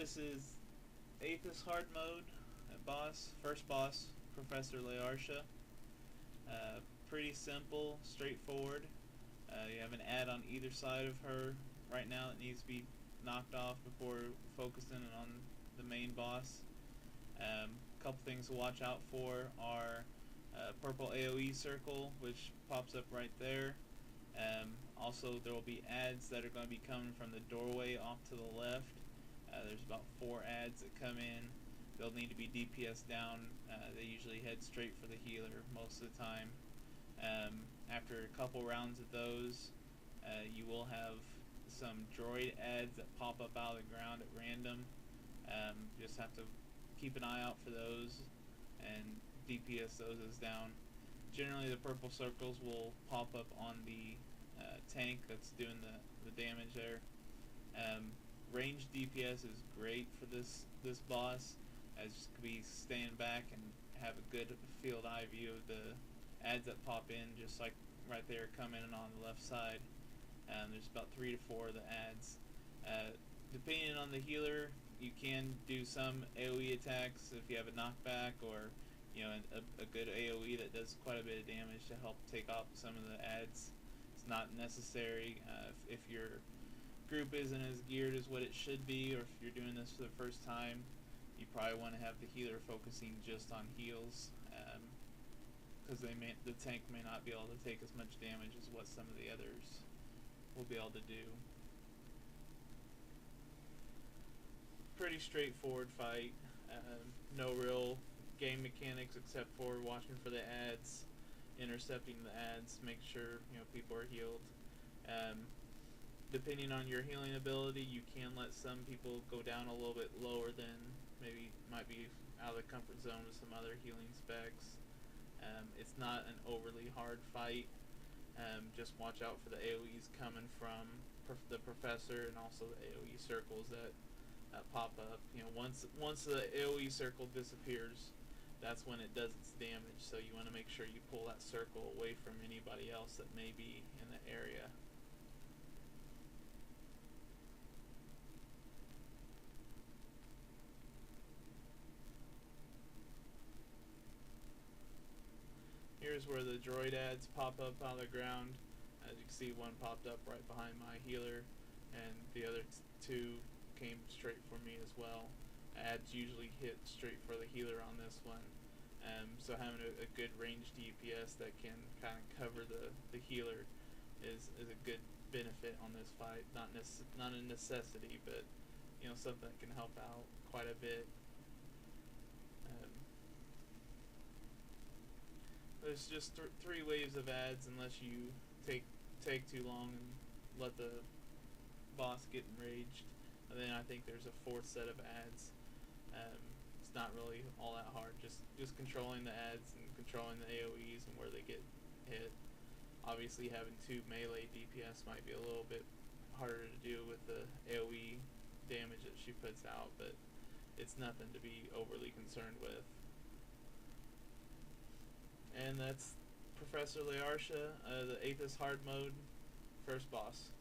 This is Athiss hard mode boss, first boss, Professor Ley'arsha. Pretty simple, straightforward. You have an ad on either side of her right now that needs to be knocked off before focusing on the main boss. Couple things to watch out for are purple AoE circle, which pops up right there. Also, there will be ads that are going to be coming from the doorway off to the left. There's about 4 ads that come in. They'll need to be DPS down. They usually head straight for the healer most of the time. After a couple rounds of those, you will have some droid ads that pop up out of the ground at random. Just have to keep an eye out for those and DPS those as down. Generally, the purple circles will pop up on the tank that's doing the damage there. Ranged DPS is great for this boss, as you can be staying back and have a good field eye view of the ads that pop in, just like right there coming in on the left side. There's about 3 to 4 of the ads. Depending on the healer, you can do some AoE attacks if you have a knockback, or a good AoE that does quite a bit of damage to help take off some of the ads. It's not necessary if your group isn't as geared as what it should be, or if you're doing this for the first time. You probably want to have the healer focusing just on heals, because the tank may not be able to take as much damage as what some of the others will be able to do. Pretty straightforward fight. No real game mechanics except for watching for the ads, intercepting the ads, make sure people are healed. Depending on your healing ability, you can let some people go down a little bit lower than maybe might be out of the comfort zone with some other healing specs. It's not an overly hard fight. Just watch out for the AoEs coming from the Professor, and also the AoE circles that pop up. Once the AoE circle disappears, that's when it does its damage. So you want to make sure you pull that circle away from anybody else that may be in the area. Here's where the droid ads pop up out of the ground. As you can see, one popped up right behind my healer, and the other 2 came straight for me as well. Ads usually hit straight for the healer on this one. So having a good range DPS that can kind of cover the healer is a good benefit on this fight. Not a necessity, but something that can help out quite a bit. There's just 3 waves of ads unless you take too long and let the boss get enraged. And then I think there's a 4th set of ads. It's not really all that hard. Just controlling the ads and controlling the AoEs and where they get hit. Obviously, having 2 melee DPS might be a little bit harder to do with the AoE damage that she puts out, but it's nothing to be overly concerned with. And that's Professor Ley'arsha, the Athiss hard mode, first boss.